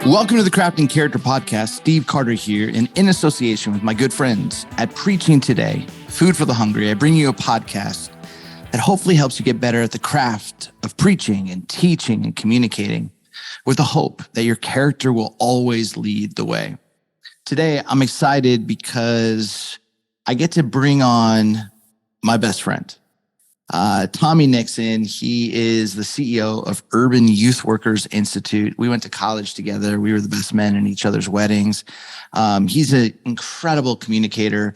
Welcome to the Crafting Character Podcast. Steve Carter here, and in association with my good friends at Preaching Today, Food for the Hungry, I bring you a podcast that hopefully helps you get better at the craft of preaching and teaching and communicating with the hope that your character will always lead the way. Today, I'm excited because I get to bring on my best friend, Tommy Nixon. He is the CEO of Urban Youth Workers Institute. We went to college together. We were the best men in each other's weddings. He's an incredible communicator,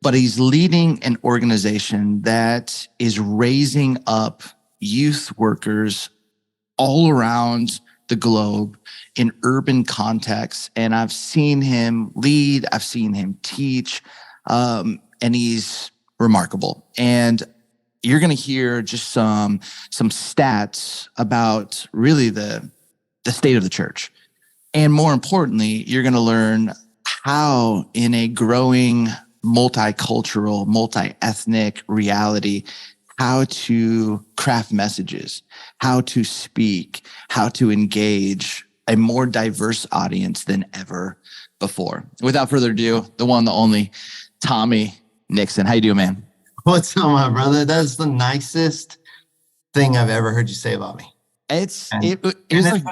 but he's leading an organization that is raising up youth workers all around the globe in urban contexts. And I've seen him lead, I've seen him teach, and he's remarkable. And you're going to hear just some stats about really the state of the church. And more importantly, you're going to learn how in a growing multicultural, multi-ethnic reality, how to craft messages, how to speak, how to engage a more diverse audience than ever before. Without further ado, the one, the only, Tommy Nixon. How you doing, man? What's up, my brother? That's the nicest thing I've ever heard you say about me. It's been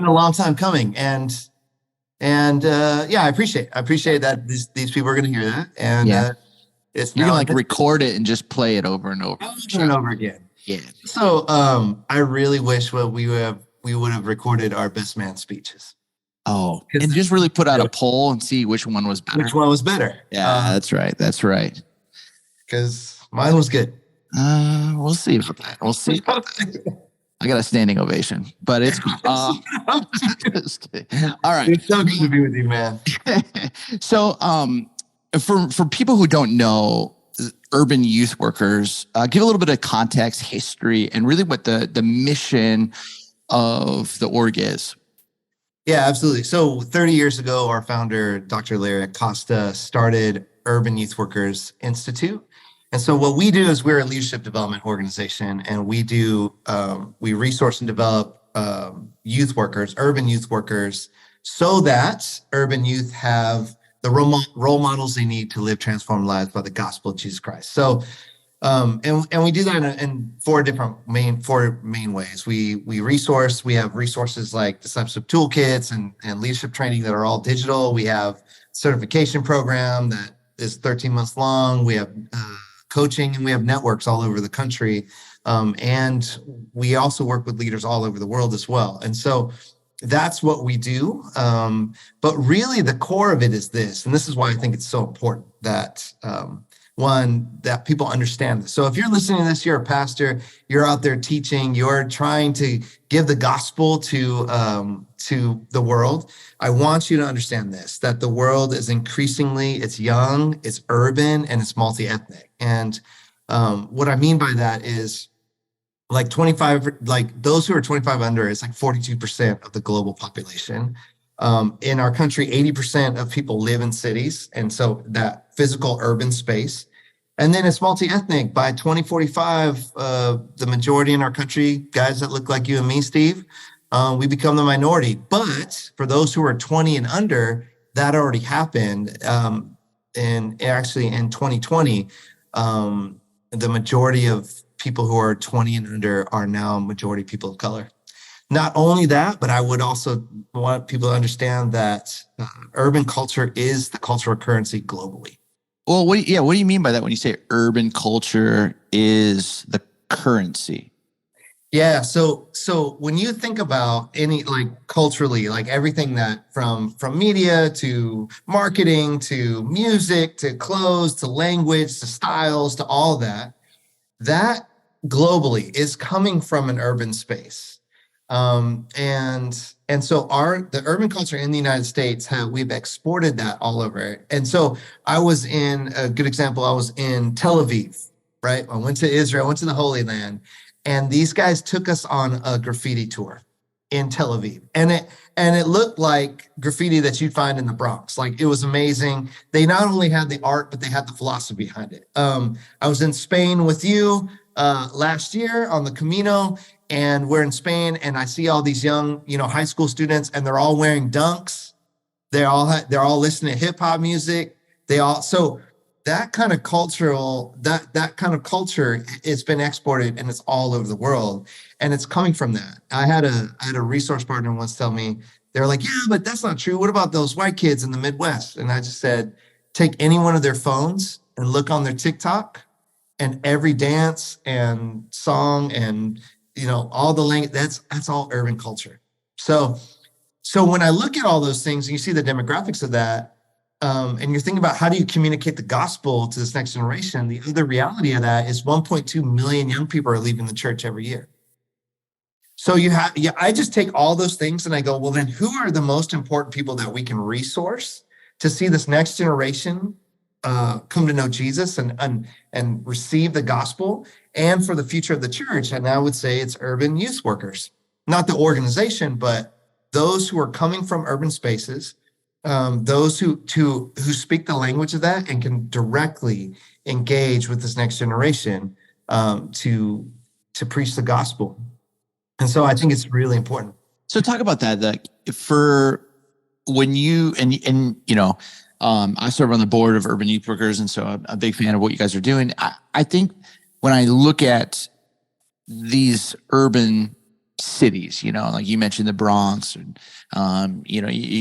a long time coming, and yeah, I appreciate that these people are going to hear that, and you're gonna record it and just play it over and over again. Yeah. So I really wish we would have recorded our best man speeches. Oh, and just really put out a poll and see which one was better. Which one was better? Yeah, that's right. Because mine was good. We'll see about that. I got a standing ovation, but it's all right. It's so good to be with you, man. So, for people who don't know Urban Youth Workers, give a little bit of context, history, and really what the mission of the org is. Yeah, absolutely. So 30 years ago, our founder, Dr. Larry Acosta, started Urban Youth Workers Institute. And so what we do is we're a leadership development organization, and we resource and develop youth workers, urban youth workers, so that urban youth have the role models they need to live transformed lives by the gospel of Jesus Christ. So, and we do that in four main ways. We have resources like discipleship toolkits and leadership training that are all digital. We have certification program that is 13 months long. We have coaching, and we have networks all over the country. And we also work with leaders all over the world as well. And so that's what we do. But really the core of it is this, and this is why I think it's so important that, that people understand this. So if you're listening to this, you're a pastor, you're out there teaching, you're trying to give the gospel to the world. I want you to understand this, that the world is increasingly, it's young, it's urban, and it's multi-ethnic. And what I mean by that is those who are 25 under is like 42% of the global population. In our country, 80% of people live in cities. And so that physical urban space. And then it's multi-ethnic. By 2045, the majority in our country, guys that look like you and me, Steve, we become the minority. But for those who are 20 and under, that already happened. And actually in 2020, the majority of people who are 20 and under are now majority people of color. Not only that, but I would also want people to understand that urban culture is the cultural currency globally. Well, what do you mean by that when you say urban culture is the currency? Yeah, so when you think about any, like culturally, like everything that from media to marketing to music to clothes to language to styles to all that globally is coming from an urban space. And so the urban culture in the United States, we've exported that all over it. And so I was in Tel Aviv, right? I went to Israel, I went to the Holy Land, and these guys took us on a graffiti tour in Tel Aviv. And it looked like graffiti that you'd find in the Bronx. Like, it was amazing. They not only had the art, but they had the philosophy behind it. I was in Spain with you last year on the Camino, and we're in Spain, and I see all these young, high school students, and they're all wearing Dunks, They're all listening to hip hop music. So that kind of that kind of culture, it's been exported and it's all over the world, and it's coming from that. I had a resource partner once tell me, they're like, yeah, but that's not true. What about those white kids in the Midwest? And I just said, take any one of their phones and look on their TikTok, and every dance and song and all the language, that's all urban culture. So when I look at all those things and you see the demographics of that, and you're thinking about how do you communicate the gospel to this next generation, the other reality of that is 1.2 million young people are leaving the church every year. So I just take all those things and I go, well, then who are the most important people that we can resource to see this next generation come to know Jesus and receive the gospel and for the future of the church? And I would say it's urban youth workers, not the organization, but those who are coming from urban spaces, those who speak the language of that and can directly engage with this next generation to preach the gospel. And so I think it's really important. So talk about that. Like for when you I serve on the board of Urban Youth Workers, and so I'm a big fan of what you guys are doing. I think when I look at these urban cities, like you mentioned the Bronx, and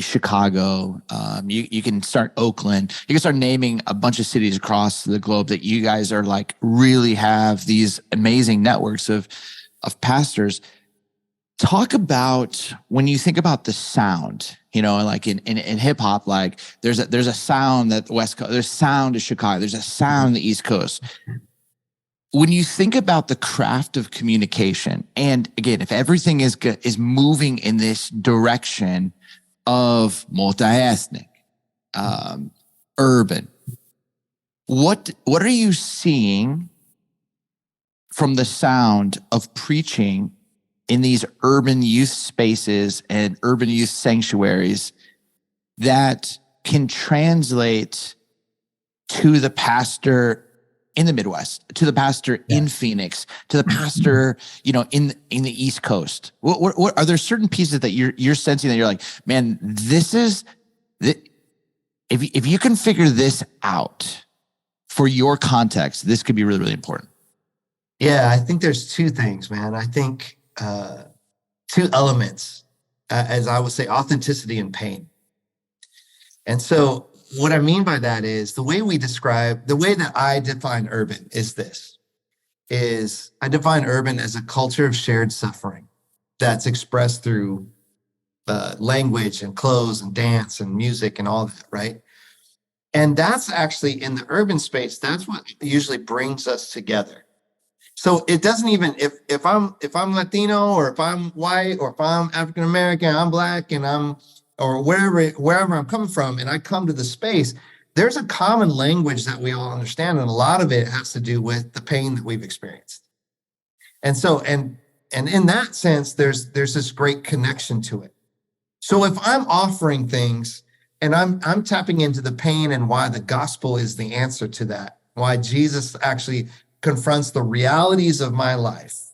Chicago, you can start Oakland, you can start naming a bunch of cities across the globe that you guys are like really have these amazing networks of pastors. Talk about when you think about the sound, like in hip hop, like there's a sound that the West Coast, there's sound to Chicago, there's a sound on the East Coast. When you think about the craft of communication, and again, if everything is moving in this direction of multiethnic, urban, what are you seeing from the sound of preaching in these urban youth spaces and urban youth sanctuaries that can translate to the pastor in the Midwest, to the pastor in Phoenix, to the pastor, in the East Coast? What are there certain pieces that you're sensing that you're like, man, if you can figure this out for your context, this could be really, really important? Yeah, I think there's two things, man. I think two elements, as I would say, authenticity and pain. And so what I mean by that is the way that I define urban is I define urban as a culture of shared suffering that's expressed through language and clothes and dance and music and all that, right? And that's actually in the urban space, that's what usually brings us together. So it doesn't even, if I'm Latino, or if I'm white, or if I'm African American, I'm Black, and or wherever I'm coming from, and I come to the space, there's a common language that we all understand, and a lot of it has to do with the pain that we've experienced. And so, and in that sense, there's this great connection to it. So if I'm offering things and I'm tapping into the pain and why the gospel is the answer to that, why Jesus actually confronts the realities of my life,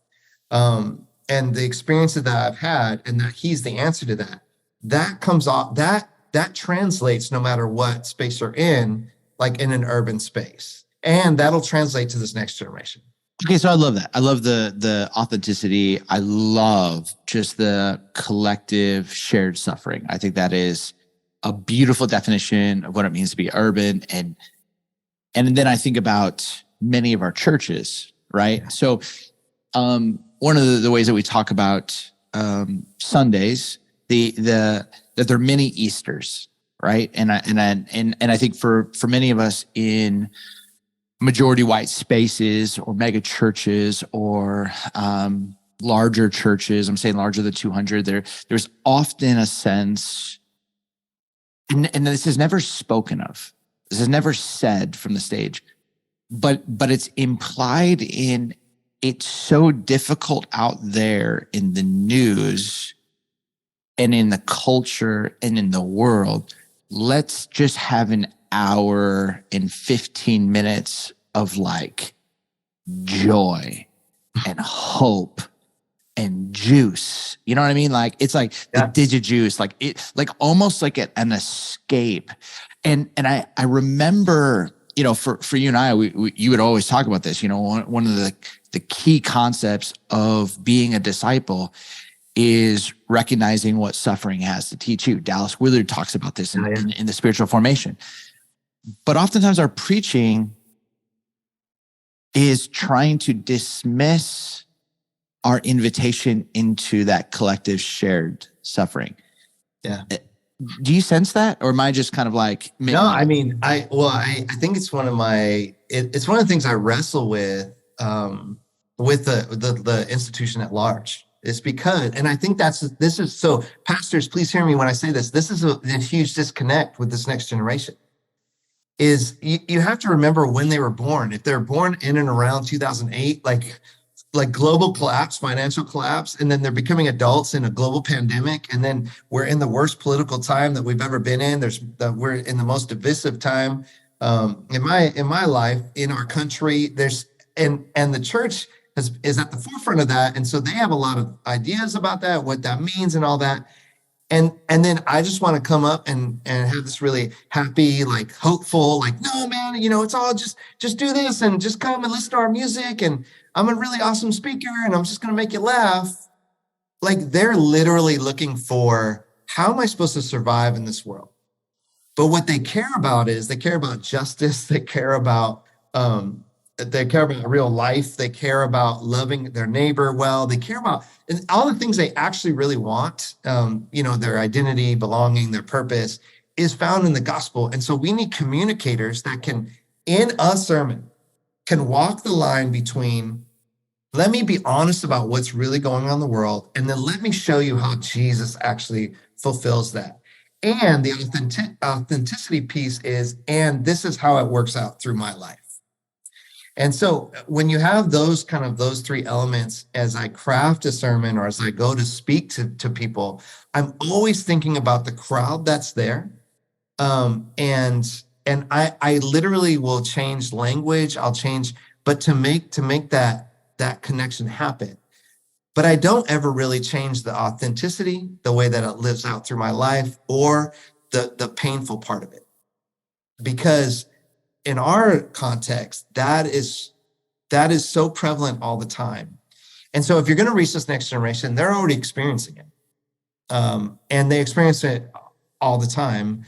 and the experiences that I've had, and that he's the answer to that, that comes off, that translates no matter what space you're in, like in an urban space, and that'll translate to this next generation. Okay, so I love that. I love the authenticity. I love just the collective shared suffering. I think that is a beautiful definition of what it means to be urban. And then I think about many of our churches, right? Yeah. So one of the ways that we talk about Sundays, that there are many Easters, right? And I think for many of us in majority white spaces or mega churches or larger churches, I'm saying larger than 200, there's often a sense, and this is never spoken of, this is never said from the stage, but it's implied in, it's so difficult out there in the news and in the culture and in the world. Let's just have an hour and 15 minutes of like joy and hope and juice, You know what I mean? Like, it's like the DigiJuice, like it, like almost like an escape. And I remember, you know, for you and I, you would always talk about this, you know, one of the key concepts of being a disciple is recognizing what suffering has to teach you. Dallas Willard talks about this in the spiritual formation. But oftentimes our preaching is trying to dismiss our invitation into that collective shared suffering. Yeah. Do you sense that? Or am I just kind of like... No, I mean, I think it's one of it's one of the things I wrestle with the institution at large. It's because, and I think this is, so pastors, please hear me when I say this. This is a huge disconnect with this next generation. Is you have to remember when they were born. If they're born in and around 2008, like global collapse, financial collapse, and then they're becoming adults in a global pandemic, and then we're in the worst political time that we've ever been in. We're in the most divisive time in my life, in our country. And the church is at the forefront of that, and so they have a lot of ideas about that, what that means, and all that. And then I just want to come up and have this really happy, like hopeful, like, no, man, you know, it's all just do this and just come and listen to our music. And I'm a really awesome speaker and I'm just going to make you laugh. Like, they're literally looking for, how am I supposed to survive in this world? But what they care about is they care about justice. They care about real life. They care about loving their neighbor well. They care about and all the things they actually really want. You know, their identity, belonging, their purpose is found in the gospel. And so we need communicators that can, in a sermon, can walk the line between, let me be honest about what's really going on in the world, and then let me show you how Jesus actually fulfills that. And the authenticity piece is, and this is how it works out through my life. And so when you have those three elements, as I craft a sermon or as I go to speak to people, I'm always thinking about the crowd that's there. And I literally will change language. I'll change, but to make that connection happen. But I don't ever really change the authenticity, the way that it lives out through my life, or the painful part of it. Because in our context, that is so prevalent all the time. And so if you're going to reach this next generation, they're already experiencing it. And they experience it all the time.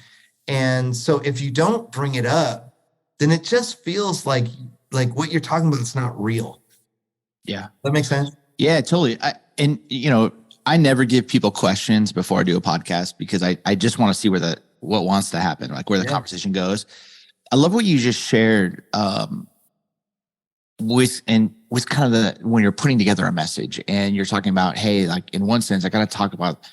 And so if you don't bring it up, then it just feels like what you're talking about is not real. Yeah. That makes sense? Yeah, totally. I never give people questions before I do a podcast because I just want to see what wants to happen, like where the conversation goes. I love what you just shared with kind of when you're putting together a message and you're talking about, hey, like in one sense, I got to talk about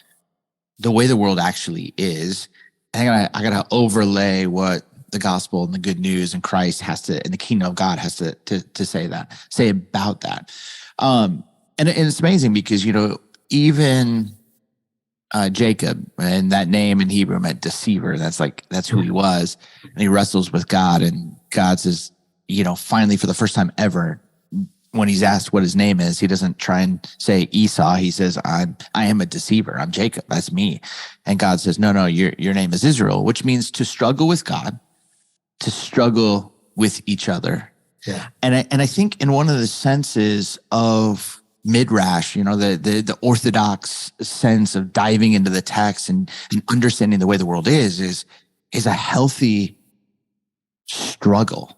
the way the world actually is. I got to overlay what the gospel and the good news and Christ has to, and the kingdom of God has to say about that. And it's amazing because, you know, even Jacob, and that name in Hebrew meant deceiver. That's who he was. And he wrestles with God, and God says, you know, finally for the first time ever, when he's asked what his name is, he doesn't try and say Esau. He says, I am a deceiver. I'm Jacob. That's me. And God says, no, your name is Israel, which means to struggle with God, to struggle with each other. Yeah. And I think in one of the senses of midrash, you know, the orthodox sense of diving into the text and understanding the way the world is a healthy struggle.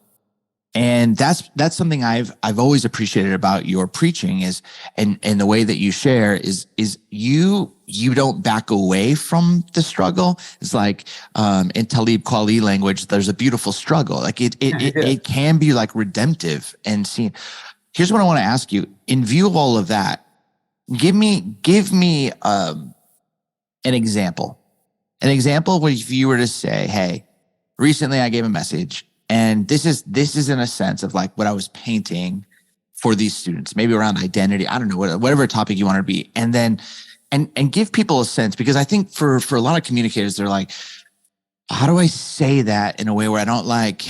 And that's something I've always appreciated about your preaching is, and the way that you share is you don't back away from the struggle. It's like, in Talib Kweli language, there's a beautiful struggle. Like it can be like redemptive and seen. Here's what I want to ask you. In view of all of that, give me an example. An example where if you were to say, hey, recently I gave a message, and this is in a sense of like what I was painting for these students, maybe around identity. I don't know, whatever topic you want to be. And then, and give people a sense, because I think for a lot of communicators, they're like, how do I say that in a way where I don't like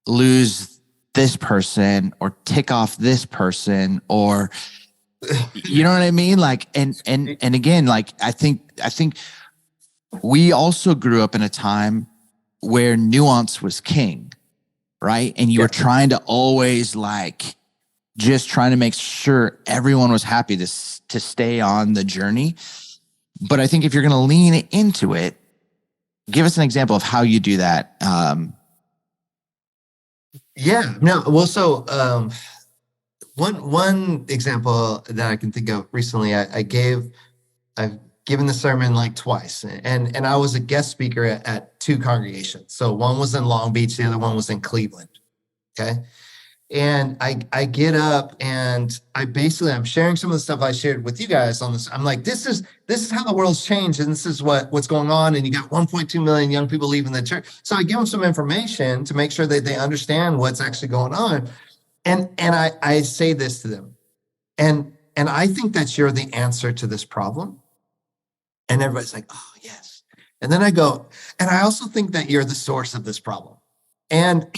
lose this person or tick off this person, or You know what I mean? Like, and again, like, I think we also grew up in a time where nuance was king, right? And you were trying to always like, just trying to make sure everyone was happy to stay on the journey. But I think if you're going to lean into it, give us an example of how you do that. One example that I can think of recently, I've given the sermon like twice, and I was a guest speaker at two congregations. So one was in Long Beach, the other one was in Cleveland. Okay. And I get up and I'm sharing some of the stuff I shared with you guys on this. I'm like, this is how the world's changed, and this is what's going on. And you got 1.2 million young people leaving the church. So I give them some information to make sure that they understand what's actually going on. And I say this to them, and I think that you're the answer to this problem. And everybody's like, oh yes. And then I go, and I also think that you're the source of this problem. And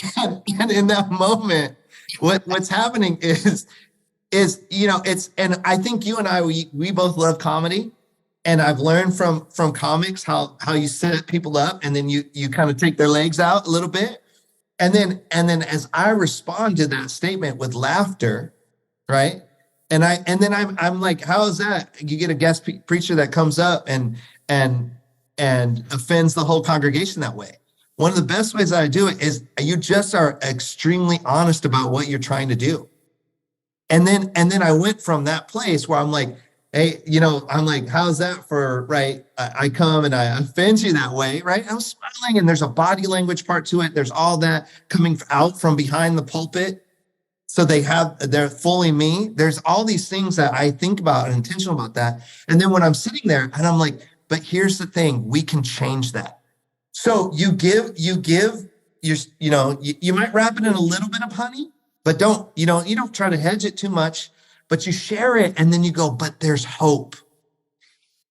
in that moment, what's happening is and I think you and I, we both love comedy, and I've learned from comics how you set people up, and then you kind of take their legs out a little bit, and then as I respond to that statement with laughter, right? And then I'm like, how is that? You get a guest preacher that comes up and offends the whole congregation that way. One of the best ways that I do it is you just are extremely honest about what you're trying to do. And then I went from that place where I'm like, hey, I'm like, how's that for, right? I come and I offend you that way, right? I'm smiling, and there's a body language part to it. There's all that coming out from behind the pulpit. So they're fully me. There's all these things that I think about and intentional about that. And then when I'm sitting there and I'm like, but here's the thing, we can change that. So you might wrap it in a little bit of honey, but you don't try to hedge it too much, but you share it, and then you go, but there's hope.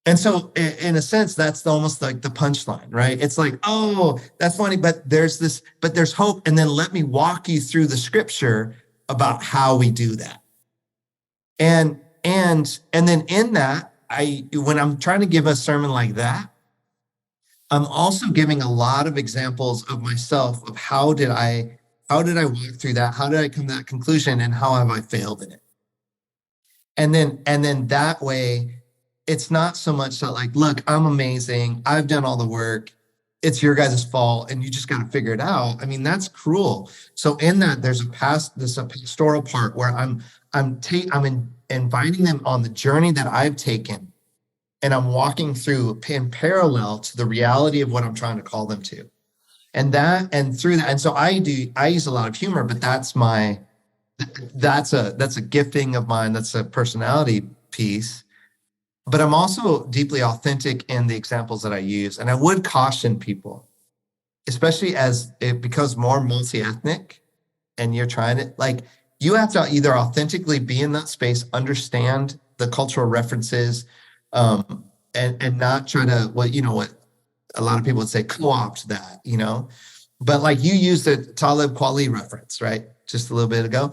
And so in a sense, that's almost like the punchline, right? It's like, oh, that's funny, but there's hope. And then let me walk you through the scripture about how we do that. And then in that, when I'm trying to give a sermon like that, I'm also giving a lot of examples of myself of how did I walk through that? How did I come to that conclusion, and how have I failed in it? And then that way, it's not so much that like, look, I'm amazing, I've done all the work, it's your guys' fault, and you just got to figure it out. I mean, that's cruel. So in that, there's a pastoral part where I'm inviting them on the journey that I've taken, and I'm walking through in parallel to the reality of what I'm trying to call them to. And through that, and so I use a lot of humor, but that's a gifting of mine. That's a personality piece. But I'm also deeply authentic in the examples that I use. And I would caution people, especially as it becomes more multi-ethnic and you're trying to, like, you have to either authentically be in that space, understand the cultural references, and not try to, what a lot of people would say, co-opt that, but like you used the Talib Kweli reference, right? Just a little bit ago.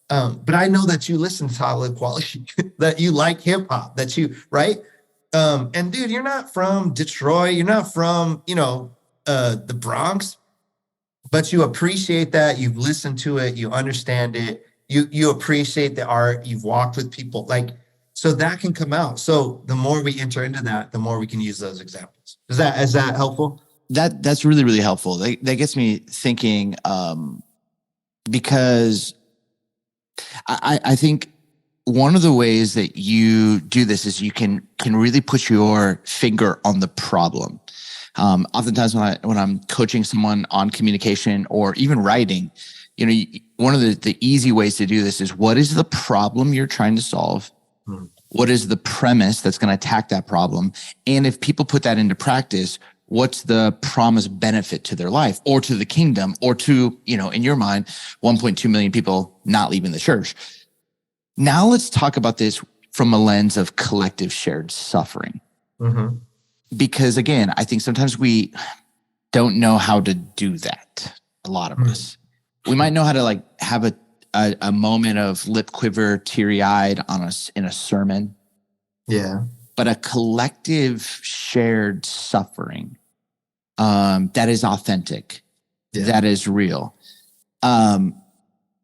But I know that you listen to Talib Kweli, that you like hip hop, right? And dude, you're not from Detroit. You're not from, the Bronx, but you appreciate that. You've listened to it. You understand it. You appreciate the art. You've walked with people, like, so that can come out. So the more we enter into that, the more we can use those examples. Is that helpful? That's really, really helpful. That gets me thinking, because I think one of the ways that you do this is you can really put your finger on the problem. Oftentimes when I'm coaching someone on communication or even writing, one of the easy ways to do this is, what is the problem you're trying to solve? What is the premise that's going to attack that problem? And if people put that into practice, what's the promised benefit to their life or to the kingdom or to, in your mind, 1.2 million people not leaving the church? Now let's talk about this from a lens of collective shared suffering. Mm-hmm. Because again, I think sometimes we don't know how to do that. A lot of us, we might know how to like have a moment of lip quiver, teary-eyed in a sermon. Yeah. But a collective shared suffering that is authentic, that is real. And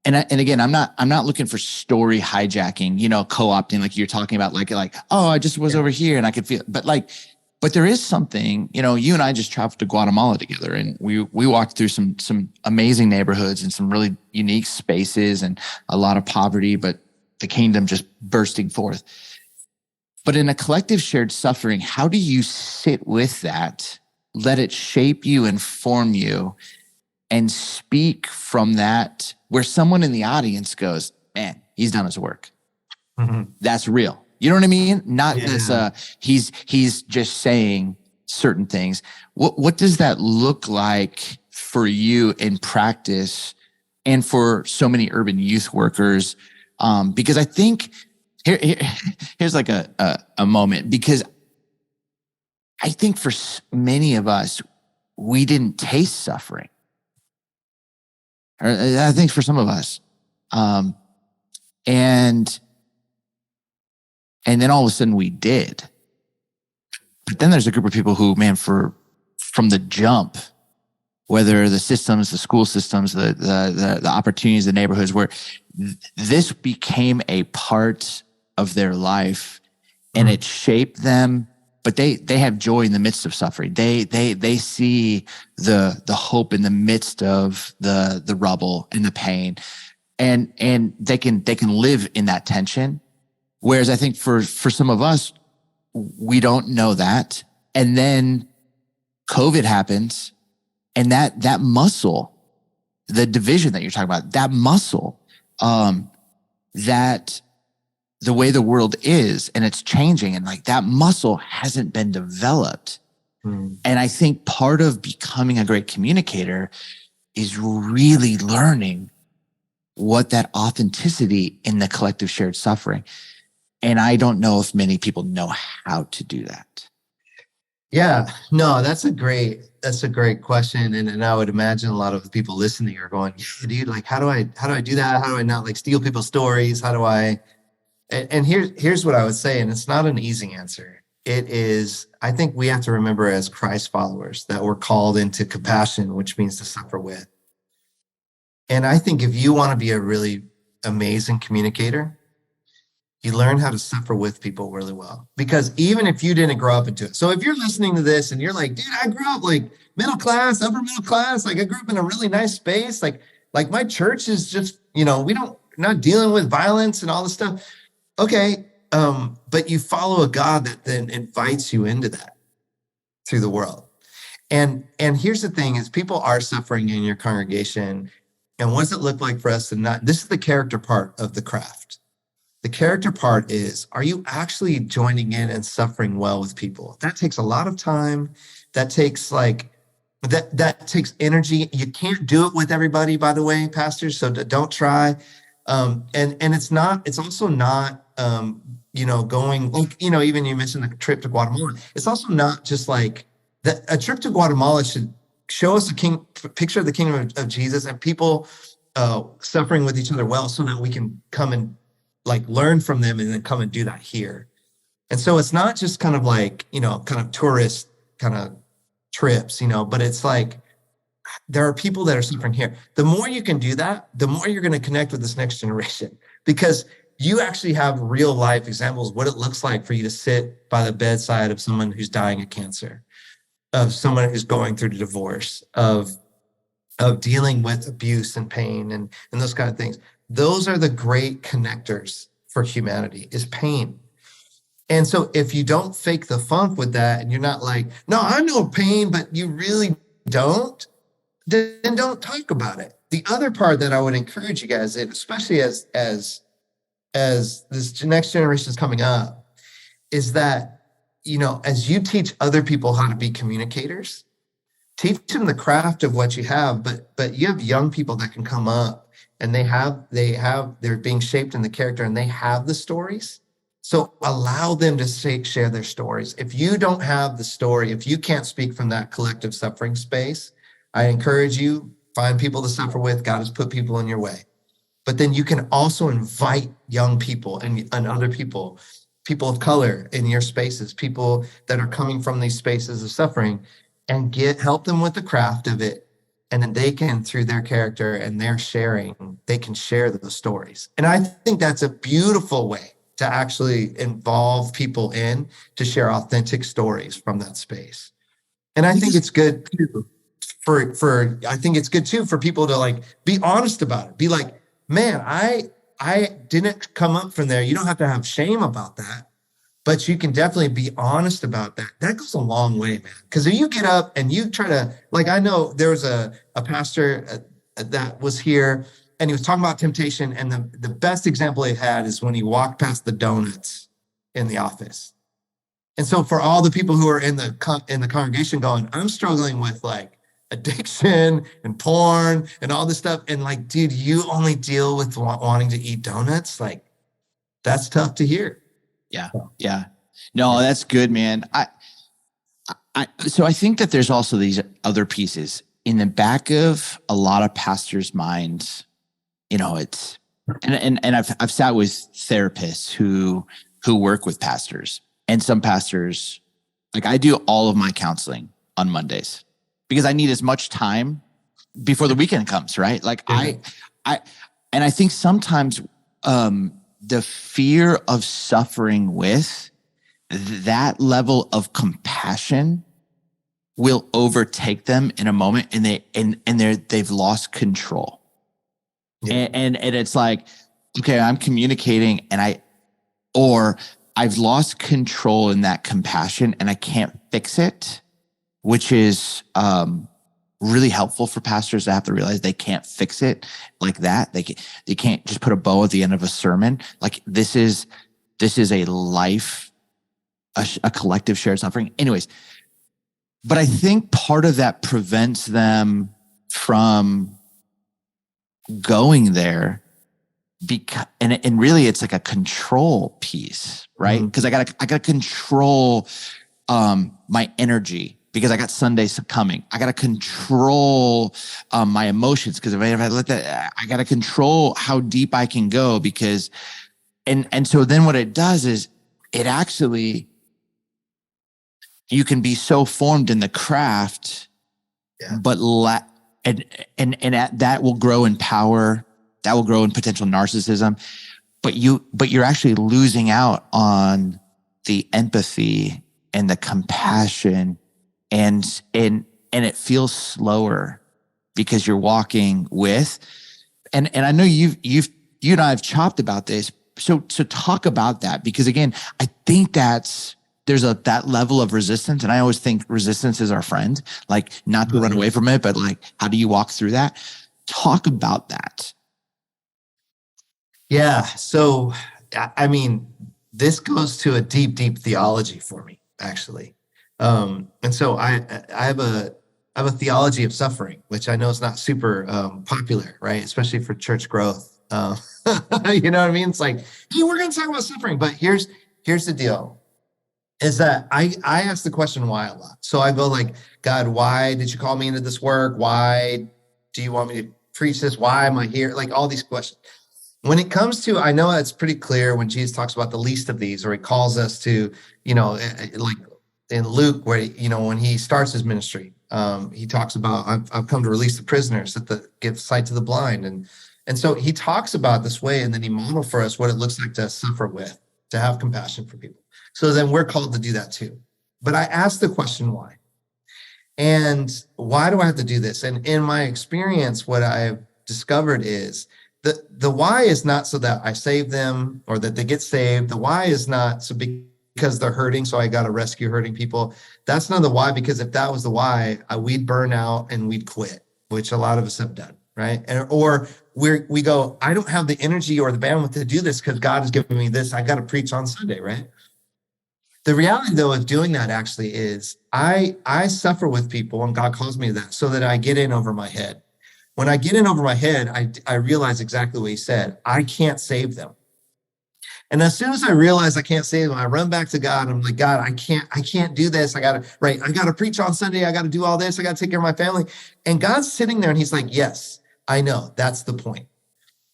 again, I'm not looking for story hijacking, co-opting, like you're talking about, like, oh, I just was over here and I could feel, but there is something, you and I just traveled to Guatemala together, and we walked through some amazing neighborhoods and some really unique spaces and a lot of poverty, but the kingdom just bursting forth. But in a collective shared suffering, how do you sit with that, let it shape you, inform you, and speak from that, where someone in the audience goes, man, he's done his work. Mm-hmm. That's real. You know what I mean? Not this, he's just saying certain things. What does that look like for you in practice and for so many urban youth workers? Because I think here's like a moment, because I think for many of us, we didn't taste suffering. I think for some of us, and then all of a sudden we did. But then there's a group of people who, man, from the jump, whether the systems, the school systems, the opportunities, the neighborhoods, where this became a part of their life, and it shaped them. But they have joy in the midst of suffering. They see the hope in the midst of the rubble and the pain, and they can live in that tension. Whereas I think for some of us, we don't know that, and then COVID happens, and that muscle, the division that you're talking about, that muscle, that the way the world is and it's changing, and like that muscle hasn't been developed. And I think part of becoming a great communicator is really learning what that authenticity in the collective shared suffering. And I don't know if many people know how to do that. Yeah, no, that's a great question. And I would imagine a lot of the people listening are going, yeah, dude, like, how do I do that? How do I not like steal people's stories? How do I, and here's what I would say. And it's not an easy answer. It is, I think we have to remember as Christ followers that we're called into compassion, which means to suffer with. And I think if you want to be a really amazing communicator, you learn how to suffer with people really well. Because even if you didn't grow up into it. So if you're listening to this and you're like, dude, I grew up like middle class, upper middle class. Like I grew up in a really nice space. Like my church is just, not dealing with violence and all this stuff. Okay. But you follow a God that then invites you into that through the world. And here's the thing is people are suffering in your congregation. And what does it look like for us to not, this is the character part of the craft. The character part is, are you actually joining in and suffering well with people? That takes a lot of time. That takes that takes energy. You can't do it with everybody, by the way, pastors. So don't try. And it's also not, going like, even you mentioned the trip to Guatemala. It's also not just like that. A trip to Guatemala should show us a picture of the kingdom of Jesus and people suffering with each other well, so that we can come and like learn from them and then come and do that here. And so it's not just kind of like, kind of tourist kind of trips, but it's like there are people that are suffering here. The more you can do that, the more you're going to connect with this next generation, because you actually have real life examples, what it looks like for you to sit by the bedside of someone who's dying of cancer, of someone who's going through the divorce, of dealing with abuse and pain and those kind of things. Those are the great connectors for humanity, is pain. And so if you don't fake the funk with that, and you're not like, no, I know pain, but you really don't, then don't talk about it. The other part that I would encourage you guys in, especially as this next generation is coming up, is that, as you teach other people how to be communicators, teach them the craft of what you have, but you have young people that can come up and they're being shaped in the character and they have the stories. So allow them to share their stories. If you don't have the story, if you can't speak from that collective suffering space, I encourage you, find people to suffer with. God has put people in your way. but then you can also invite young people and other people, people of color in your spaces, people that are coming from these spaces of suffering, and help them with the craft of it. And then they can, through their character and their sharing, they can share those stories. And I think that's a beautiful way to actually involve people in to share authentic stories from that space. And I think it's good too I think it's good too for people to like be honest about it. Be like, man, I didn't come up from there. You don't have to have shame about that, but you can definitely be honest about that. That goes a long way, man. Because if you get up and you try to, like, I know there was a pastor that was here and he was talking about temptation. And the best example he had is when he walked past the donuts in the office. And so for all the people who are in the congregation going, I'm struggling with like addiction and porn and all this stuff. And like, dude, you only deal with wanting to eat donuts. Like, that's tough to hear. Yeah. Yeah. No, that's good, man. So I think that there's also these other pieces in the back of a lot of pastors' minds. You know, it's, and I've sat with therapists who work with pastors, and some pastors, like I do all of my counseling on Mondays because I need as much time before the weekend comes, right? Like I think sometimes, the fear of suffering with that level of compassion will overtake them in a moment, and they've lost control. Yeah. And it's like, okay, I'm communicating or I've lost control in that compassion and I can't fix it, which is really helpful for pastors to have to realize they can't fix it like that. They can't just put a bow at the end of a sermon. Like this is a life, a collective shared suffering. Anyways, but I think part of that prevents them from going there because, and really it's like a control piece, right? Because I gotta control my energy, because I got Sundays coming. I got to control my emotions, because if I let that, I got to control how deep I can go, because, and so then what it does is it actually, you can be so formed in the craft, but that will grow in power, that will grow in potential narcissism, but you're actually losing out on the empathy and the compassion. And it feels slower because you're walking with, and I know you and I have chopped about this. So talk about that, because again, I think there's that level of resistance. And I always think resistance is our friend, like not to run away from it, but like, how do you walk through that? Talk about that. Yeah. So, I mean, this goes to a deep, deep theology for me, actually. And so I have a theology of suffering, which I know is not super popular, right? Especially for church growth. You know what I mean? It's like, hey, we're going to talk about suffering, but here's the deal: is that I ask the question why a lot. So I go like, God, why did you call me into this work? Why do you want me to preach this? Why am I here? Like all these questions. When it comes to, I know it's pretty clear when Jesus talks about the least of these, or he calls us to, like in Luke, where, when he starts his ministry, he talks about, I've come to release the prisoners, give sight to the blind. And so he talks about this way, and then he modeled for us what it looks like to suffer with, to have compassion for people. So then we're called to do that too. But I asked the question, why? And why do I have to do this? And in my experience, what I've discovered is the why is not so that I save them or that they get saved. The why is not so because they're hurting, so I got to rescue hurting people. That's not the why, because if that was the why, we'd burn out and we'd quit, which a lot of us have done, right? Or we go, I don't have the energy or the bandwidth to do this because God has given me this. I got to preach on Sunday, right? The reality, though, of doing that actually is I suffer with people, and God calls me to that, so that I get in over my head. When I get in over my head, I realize exactly what he said. I can't save them. And as soon as I realize I can't save them, I run back to God. I'm like, God, I can't do this. I got to preach on Sunday. I got to do all this. I got to take care of my family. And God's sitting there and he's like, yes, I know. That's the point.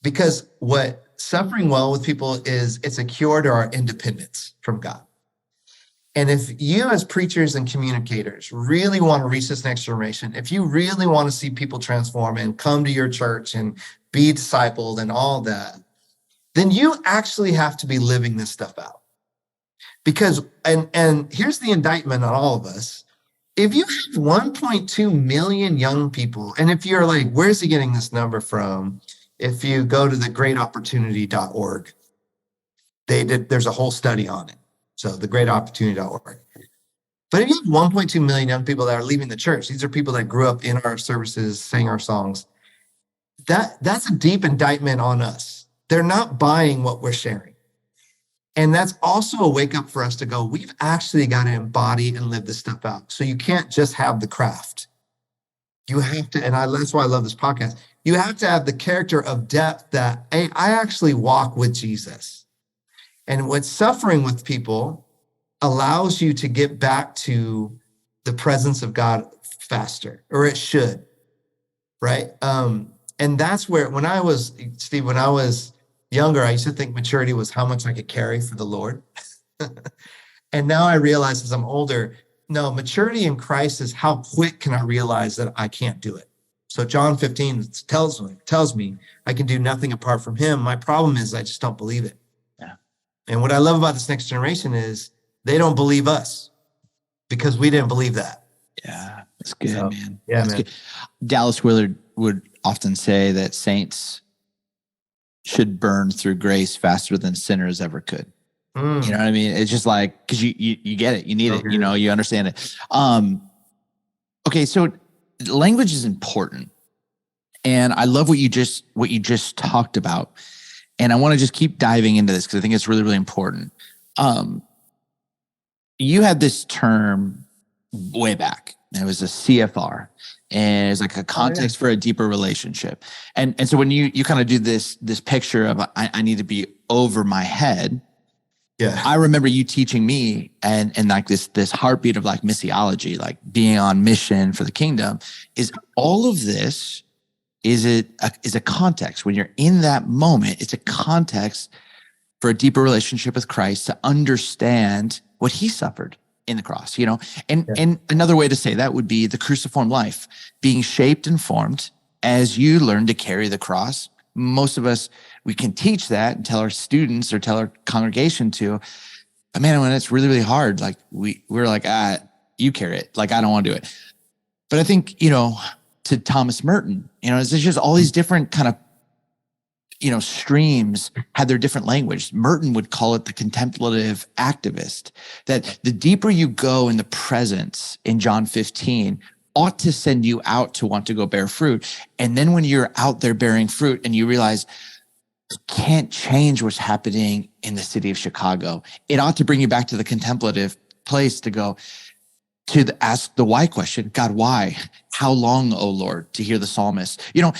Because what suffering well with people is, it's a cure to our independence from God. And if you as preachers and communicators really want to reach this next generation, if you really want to see people transform and come to your church and be discipled and all that, then you actually have to be living this stuff out. Because, and here's the indictment on all of us. If you have 1.2 million young people, and if you're like, where's he getting this number from? If you go to the greatopportunity.org, there's a whole study on it. So the greatopportunity.org. But if you have 1.2 million young people that are leaving the church, these are people that grew up in our services, sang our songs. That's a deep indictment on us. They're not buying what we're sharing. And that's also a wake up for us to go, we've actually got to embody and live this stuff out. So you can't just have the craft. You have to, and that's why I love this podcast. You have to have the character of depth that, hey, I actually walk with Jesus. And what suffering with people allows you to get back to the presence of God faster, or it should, right? And that's where, when I was younger, I used to think maturity was how much I could carry for the Lord. And now I realize as I'm older, no, maturity in Christ is how quick can I realize that I can't do it. So John 15 tells me I can do nothing apart from him. My problem is I just don't believe it. Yeah. And what I love about this next generation is they don't believe us because we didn't believe that. Yeah, that's good, man. Yeah, that's man. Good. Dallas Willard would often say that saints should burn through grace faster than sinners ever could. You know what I mean? It's just like, because you get it, you need it, you understand it. Okay, so language is important, and I love what you just talked about, and I want to just keep diving into this because I think it's really, really important. You had this term way back. It was a CFR, and it's like a context for a deeper relationship. And so when you kind of do this picture of I need to be over my head. Yeah. I remember you teaching me and like this heartbeat of like missiology, like being on mission for the kingdom, is all of this is a context. When you're in that moment, it's a context for a deeper relationship with Christ to understand what he suffered in the cross, and another way to say that would be the cruciform life, being shaped and formed as you learn to carry the cross. Most of us, we can teach that and tell our students or tell our congregation to, but man, when it's really, really hard, like we're like, you carry it. Like, I don't want to do it. But I think, to Thomas Merton, there's just all these different kind of, streams had their different language. Merton would call it the contemplative activist, that the deeper you go in the presence in John 15 ought to send you out to want to go bear fruit. And then when you're out there bearing fruit and you realize you can't change what's happening in the city of Chicago, it ought to bring you back to the contemplative place to go to ask the why question. God, why? How long, O Lord, to hear the psalmist?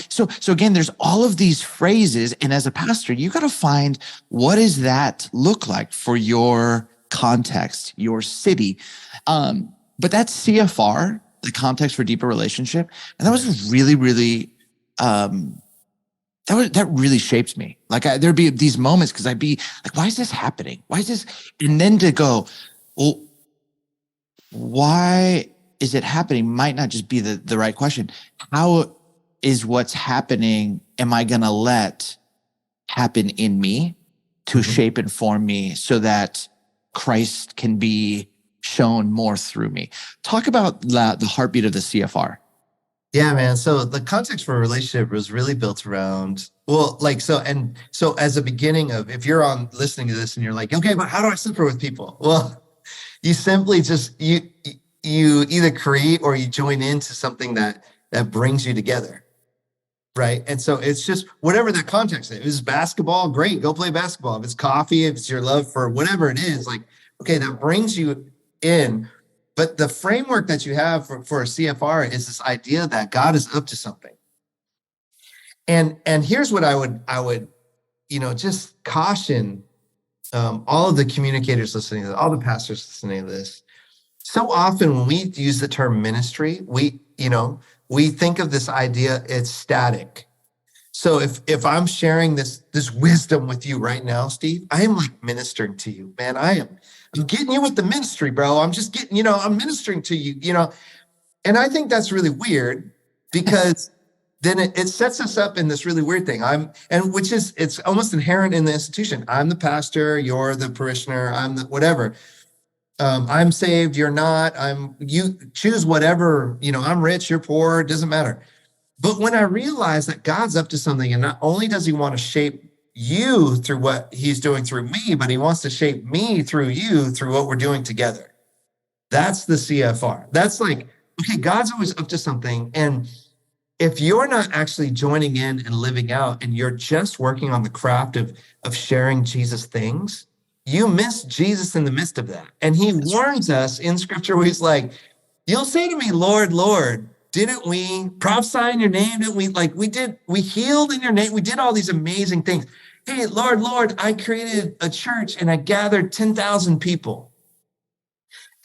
So again, there's all of these phrases. And as a pastor, you got to find, what does that look like for your context, your city? But that's CFR, the context for deeper relationship. And that was really, really, that really shaped me. Like there'd be these moments because I'd be like, why is this happening? Why is this? And then to go, well, why is it happening might not just be the right question. How is what's happening, am I going to let happen in me to shape and form me so that Christ can be shown more through me? Talk about the heartbeat of the CFR. Yeah, man. So the context for a relationship was really built around, so as a beginning of, if you're listening to this and you're like, okay, but how do I suffer with people? Well, you simply just, you either create or you join into something that brings you together. Right. And so it's just whatever that context is. If it's basketball, great, go play basketball. If it's coffee, if it's your love for whatever it is, like, okay, that brings you in. But the framework that you have for a CFR is this idea that God is up to something. And here's what I would, just caution all of the communicators listening to this, all the pastors listening to this. So often when we use the term ministry, we think of this idea, it's static. So if I'm sharing this wisdom with you right now, Steve, I am like ministering to you, man. I'm getting you with the ministry, bro. I'm just getting, I'm ministering to you, and I think that's really weird because then it sets us up in this really weird thing. It's almost inherent in the institution. I'm the pastor, you're the parishioner, I'm the whatever. I'm saved, you're not. You choose whatever, I'm rich, you're poor, it doesn't matter. But when I realize that God's up to something, and not only does he want to shape you through what he's doing through me, but he wants to shape me through you through what we're doing together. That's the CFR. That's like, okay, God's always up to something. And if you're not actually joining in and living out, and you're just working on the craft of sharing Jesus things, you miss Jesus in the midst of that. And he warns us in scripture where he's like, you'll say to me, Lord, Lord, didn't we prophesy in your name? Didn't we healed in your name? We did all these amazing things. Hey, Lord, Lord, I created a church and I gathered 10,000 people.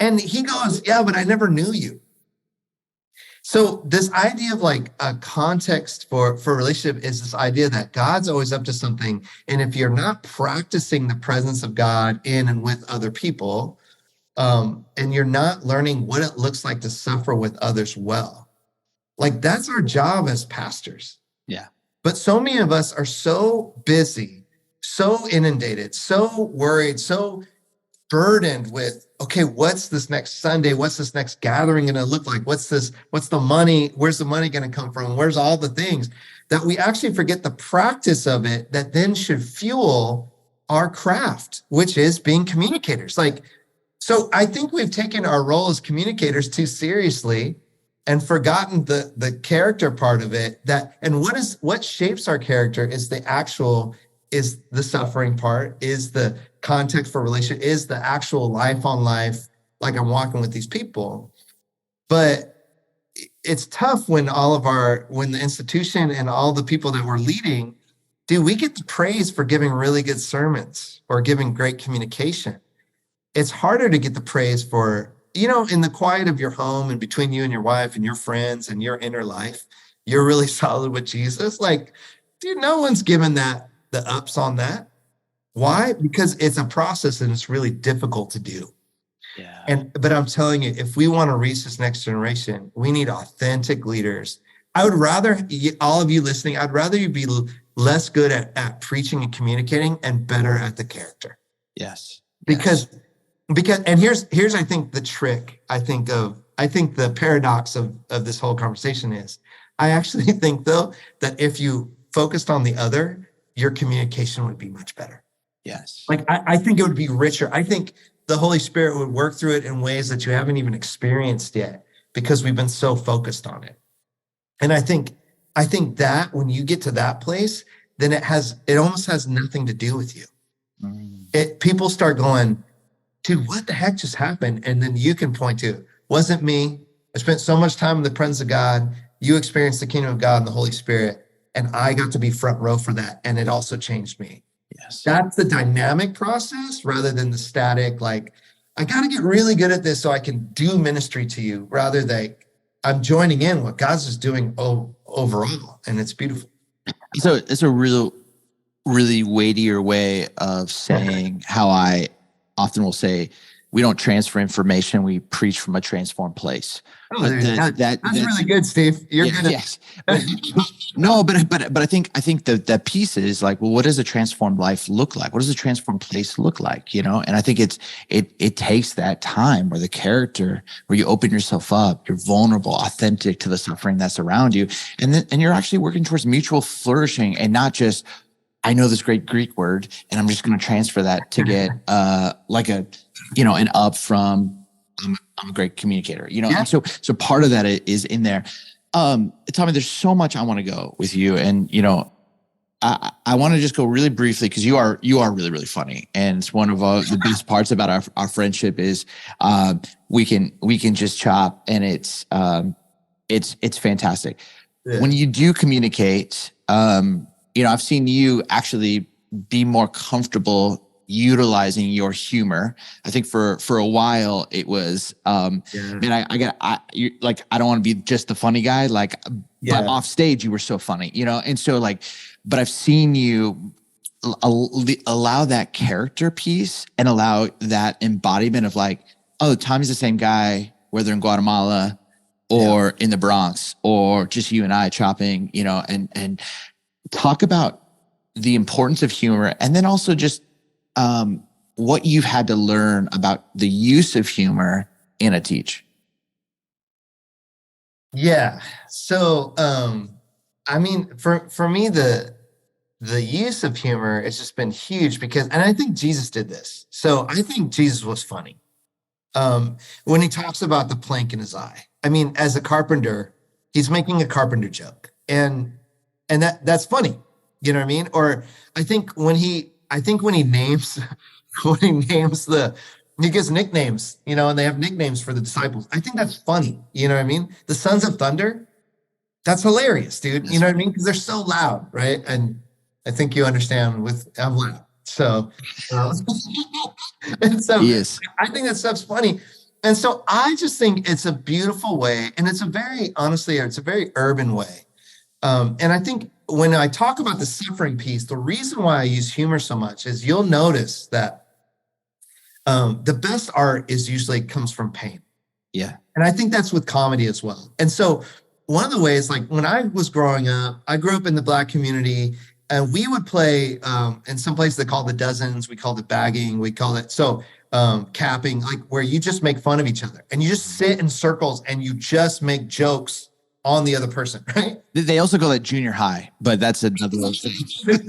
And he goes, yeah, but I never knew you. So this idea of like a context for relationship is this idea that God's always up to something. And if you're not practicing the presence of God in and with other people, and you're not learning what it looks like to suffer with others well, like that's our job as pastors. Yeah. But so many of us are so busy, so inundated, so worried, so burdened with, okay, what's this next Sunday? What's this next gathering going to look like? What's the money? Where's the money going to come from? Where's all the things that we actually forget the practice of it that then should fuel our craft, which is being communicators. So I think we've taken our role as communicators too seriously and forgotten the character part of it. And what shapes our character is the suffering part, is the context for relationship, is the actual life on life, like I'm walking with these people. But it's tough when the institution and all the people that we're leading, we get the praise for giving really good sermons or giving great communication. It's harder to get the praise for, in the quiet of your home and between you and your wife and your friends and your inner life, you're really solid with Jesus. No one's given the ups on that. Why? Because it's a process and it's really difficult to do. Yeah. But I'm telling you, if we want to reach this next generation, we need authentic leaders. I would rather, all of you listening, I'd rather you be less good at preaching and communicating and better at the character. Yes. Because and here's I think the trick, I think the paradox of this whole conversation is, I actually think though that if you focused on the other, your communication would be much better. Yes. I think it would be richer. I think the Holy Spirit would work through it in ways that you haven't even experienced yet because we've been so focused on it. And I think that when you get to that place, then it almost has nothing to do with you. People start going, dude, what the heck just happened? And then you can point to, wasn't me. I spent so much time in the presence of God. You experienced the kingdom of God and the Holy Spirit. And I got to be front row for that. And it also changed me. Yes. That's the dynamic process rather than the static, I got to get really good at this so I can do ministry to you, rather than I'm joining in what God's just doing overall. And it's beautiful. So it's a real, really weightier way of saying how I often will say, we don't transfer information, we preach from a transformed place. Oh, that's really good, Steve. You're good. Yes. But I think that piece is like, well, what does a transformed life look like? What does a transformed place look like? And I think it takes that time where the character, where you open yourself up, you're vulnerable, authentic to the suffering that's around you. And you're actually working towards mutual flourishing, and not just, I know this great Greek word and I'm just going to transfer that to get an up from, I'm a great communicator, Yeah. And so part of that is in there. Tommy, there's so much I want to go with you, and I want to just go really briefly, because you are really, really funny, and it's one of the best parts about our friendship is we can just chop, and it's fantastic. Yeah. When you do communicate, I've seen you actually be more comfortable utilizing your humor. I think for a while it was, man, I don't want to be just the funny guy. but off stage you were so funny, And so but I've seen you allow that character piece and allow that embodiment of oh, Tommy's the same guy, whether in Guatemala or in the Bronx or just you and I chopping, and talk about the importance of humor. And then also just what you've had to learn about the use of humor in a teach. Yeah. So, I mean, for me, the use of humor has just been huge and I think Jesus did this. So I think Jesus was funny. When he talks about the plank in his eye, I mean, as a carpenter, he's making a carpenter joke and that's funny. You know what I mean? Or I think when he names, he gives nicknames, and they have nicknames for the disciples. I think that's funny. You know what I mean? The Sons of Thunder, that's hilarious, dude. You know what I mean? Because they're so loud, right? And I think you understand I'm loud. So, and so I think that stuff's funny. And so I just think it's a beautiful way. And it's a very urban way. And I think when I talk about the suffering piece, the reason why I use humor so much is you'll notice that the best art usually comes from pain. Yeah. And I think that's with comedy as well. And so one of the ways, when I was growing up, I grew up in the Black community and we would play in some place they call the dozens. We called it bagging. We call it capping, where you just make fun of each other and you just sit in circles and you just make jokes on the other person, right? They also call it junior high, but that's another thing. Dude,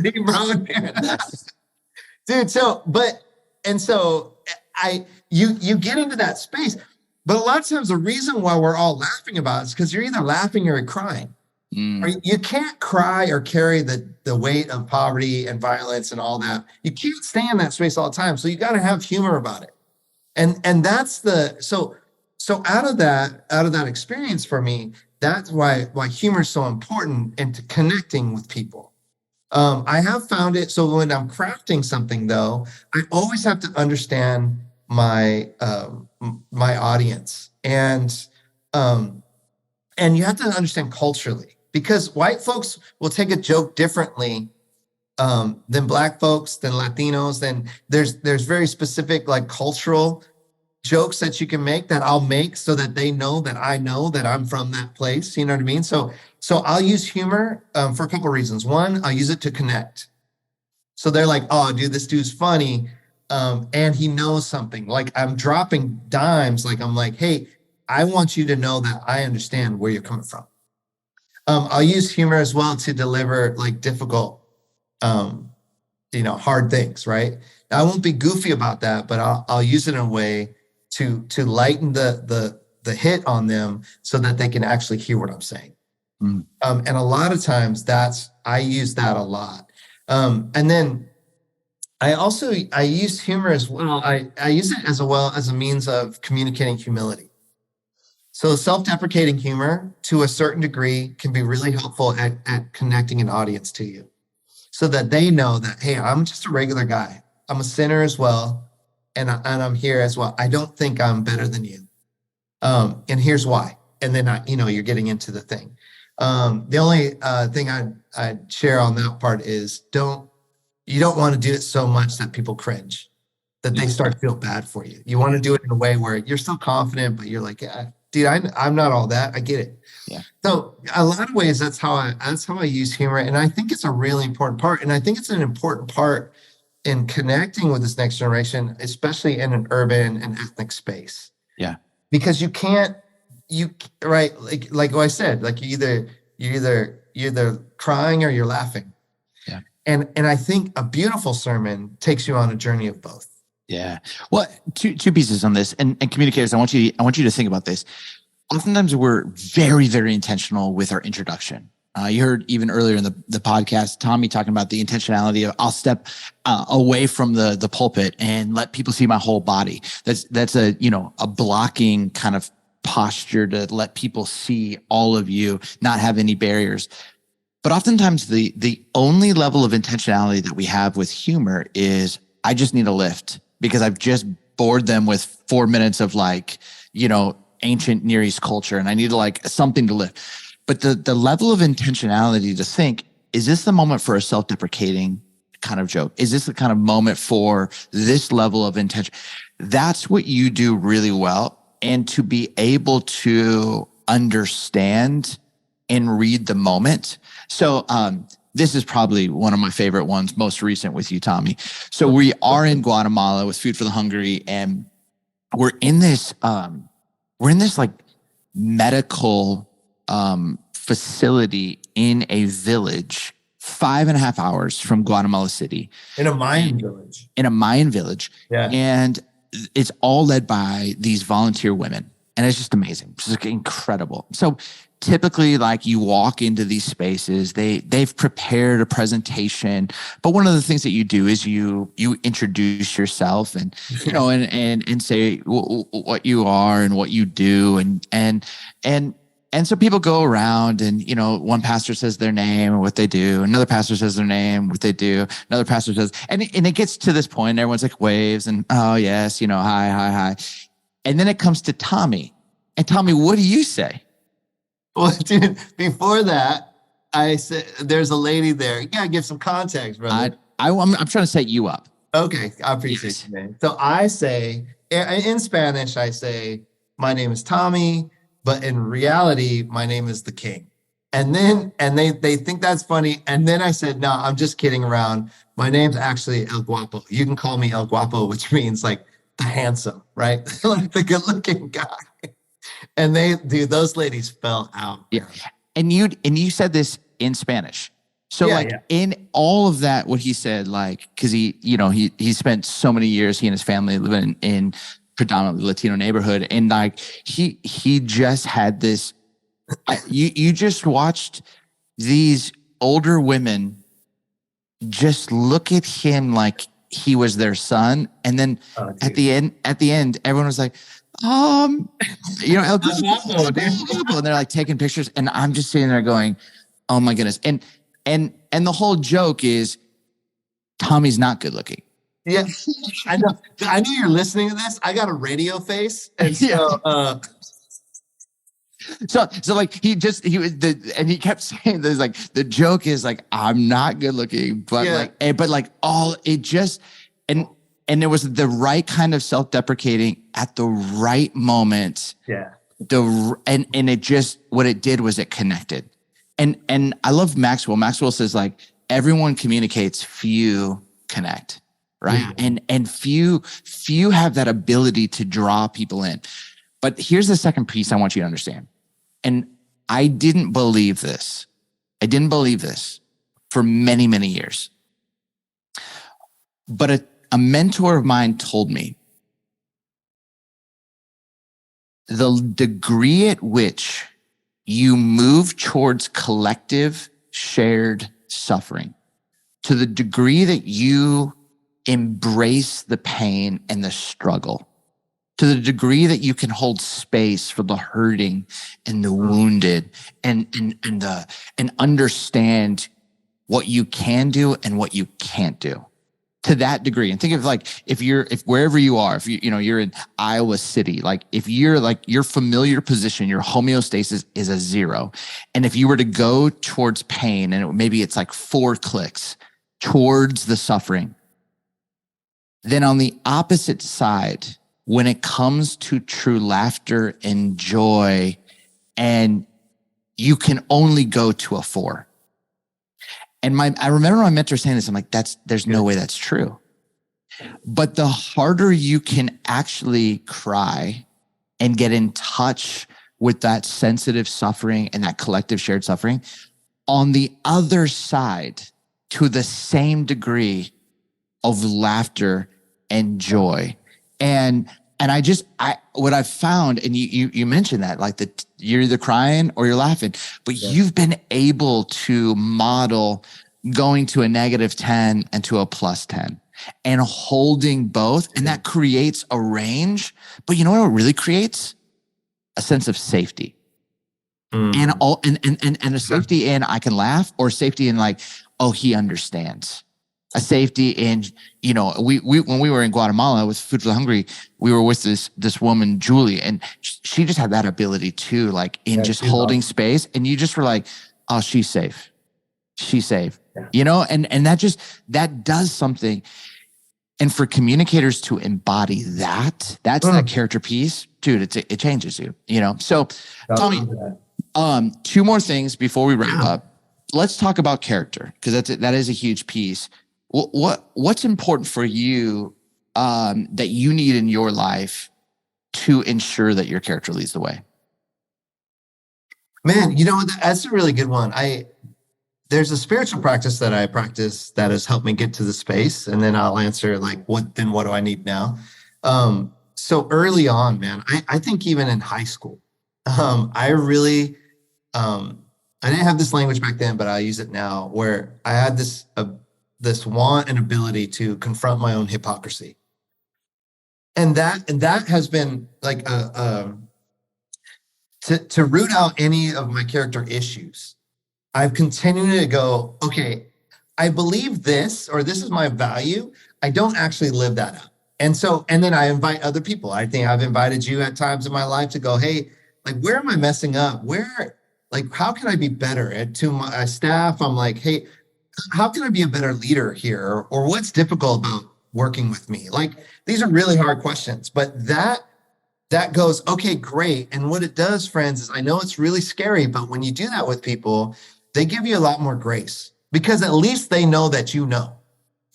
you get into that space, but a lot of times the reason why we're all laughing about it is because you're either laughing or you're crying. Or you can't cry or carry the weight of poverty and violence and all that. You can't stay in that space all the time. So you got to have humor about it. And that's so out of that experience for me, that's why humor is so important into connecting with people. I have found it. So when I'm crafting something, though, I always have to understand my audience, and you have to understand culturally, because white folks will take a joke differently than Black folks, than Latinos. Then there's very specific cultural jokes that you can make that I'll make so that they know that I know that I'm from that place. You know what I mean? So I'll use humor for a couple of reasons. One, I'll use it to connect. So they're like, oh, dude, this dude's funny. And he knows something. I'm dropping dimes. I'm like, hey, I want you to know that I understand where you're coming from. I'll use humor as well to deliver difficult, hard things, right? I won't be goofy about that, but I'll use it in a way to lighten the hit on them so that they can actually hear what I'm saying. And a lot of times I use that a lot. And then I use humor as well. I use it as a means of communicating humility. So self-deprecating humor to a certain degree can be really helpful at connecting an audience to you so that they know that, hey, I'm just a regular guy. I'm a sinner as well. And I'm here as well. I don't think I'm better than you. And here's why. And then, you're getting into the thing. The only thing I'd share on that part is you don't want to do it so much that people cringe, that they start to feel bad for you. You want to do it in a way where you're still confident, but you're like, yeah, dude, I'm not all that. I get it. Yeah. So a lot of ways, that's how I use humor. And I think it's a really important part. And I think it's an important part in connecting with this next generation, especially in an urban and ethnic space. Yeah. Because you right, like what I said, you're either crying or you're laughing. Yeah. And I think a beautiful sermon takes you on a journey of both. Yeah. Well, two pieces on this, and communicators, I want you to think about this. Oftentimes we're very, very intentional with our introduction. You heard even earlier in the podcast, Tommy talking about the intentionality of I'll step away from the pulpit and let people see my whole body. That's a blocking kind of posture to let people see all of you, not have any barriers. But oftentimes the only level of intentionality that we have with humor is I just need a lift because I've just bored them with 4 minutes of ancient Near East culture and I need something to lift. But the level of intentionality to think, is this the moment for a self-deprecating kind of joke? Is this the kind of moment for this level of intention? That's what you do really well. And to be able to understand and read the moment. So this is probably one of my favorite ones, most recent with you, Tommy. So we are in Guatemala with Food for the Hungry, and we're in this like medical facility in a village 5.5 hours from Guatemala City. In a Mayan village. In a Mayan village. Yeah. And it's all led by these volunteer women. And it's just amazing. It's just incredible. So typically, like, you walk into these spaces, they've prepared a presentation, but one of the things that you do is you introduce yourself and, you know, and say what you are and what you do. And so people go around and, you know, one pastor says their name and what they do. Another pastor says their name, what they do. Another pastor says, and it gets to this point, and everyone's like waves and, oh yes, you know, hi. And then it comes to Tommy. And Tommy, what do you say? Well, dude, before that, I said, there's a lady there. You gotta give some context, brother. I'm trying to set you up. Okay, I appreciate you, man. So I say, in Spanish, I say, my name is Tommy, but in reality, my name is the King. And they think that's funny. And then I said, no, I'm just kidding around. My name's actually El Guapo. You can call me El Guapo, which means like the handsome, right? Like the good looking guy. And those ladies fell out. Yeah. And you said this in Spanish. So in all of that, what he said, like, cause he spent so many years, he and his family living in predominantly Latino neighborhood. And like, he just had this, you just watched these older women just look at him like he was their son. And then at the end, everyone was like, you know, El Guapo, and they're like taking pictures, and I'm just sitting there going, "Oh my goodness!" And the whole joke is, Tommy's not good looking. Yeah, I know. I know you're listening to this. I got a radio face, and so so like he kept saying this, like, the joke is like, I'm not good looking, but and there was the right kind of self-deprecating at the right moment. Yeah. And it just, what it did was it connected. And I love Maxwell. Maxwell says, like, everyone communicates, few connect, right? Mm-hmm. And few have that ability to draw people in. But here's the second piece I want you to understand. And I didn't believe this. For many, many years. But a mentor of mine told me the degree at which you move towards collective shared suffering, to the degree that you embrace the pain and the struggle, to the degree that you can hold space for the hurting and the wounded and understand what you can do and what you can't do. To that degree. And think of, like, if wherever you are, if you're in Iowa City, like, if you're like, your familiar position, your homeostasis is a 0. And if you were to go towards pain, and maybe it's like 4 clicks towards the suffering, then on the opposite side, when it comes to true laughter and joy, and you can only go to a 4. And I remember my mentor saying this. I'm like, there's no way that's true. But the harder you can actually cry and get in touch with that sensitive suffering and that collective shared suffering, on the other side, to the same degree of laughter and joy. And what I've found, and you mentioned that, like, you're either crying or you're laughing, but you've been able to model going to a -10 and to a +10 and holding both. And that creates a range. But you know what it really creates? A sense of safety. And a safety in, I can laugh, or safety in, like, oh, he understands. a safety. And, we when we were in Guatemala with Food for the Hungry, we were with this woman, Julie, and she just had that ability too, like in just holding space. And you just were like, oh, she's safe. She's safe, and that does something. And for communicators to embody that's that character piece, dude, it changes you, So Tommy, two more things before we wrap up. Let's talk about character, because that is a huge piece. What's important for you that you need in your life to ensure that your character leads the way? Man, that's a really good one. There's a spiritual practice that I practice that has helped me get to the space, and then I'll answer like, what do I need now? So early on, man, I think even in high school, I really, I didn't have this language back then, but I use it now, where I had this want and ability to confront my own hypocrisy. And that has been like to root out any of my character issues. I've continued to go, okay, I believe this, or this is my value. I don't actually live that up. And then I invite other people. I think I've invited you at times in my life to go, hey, like, where am I messing up? How can I be better? And to my staff, I'm like, hey, how can I be a better leader here? Or what's difficult about working with me? Like, these are really hard questions, but that goes, okay, great. And what it does, friends, is I know it's really scary, but when you do that with people, they give you a lot more grace, because at least they know that you know.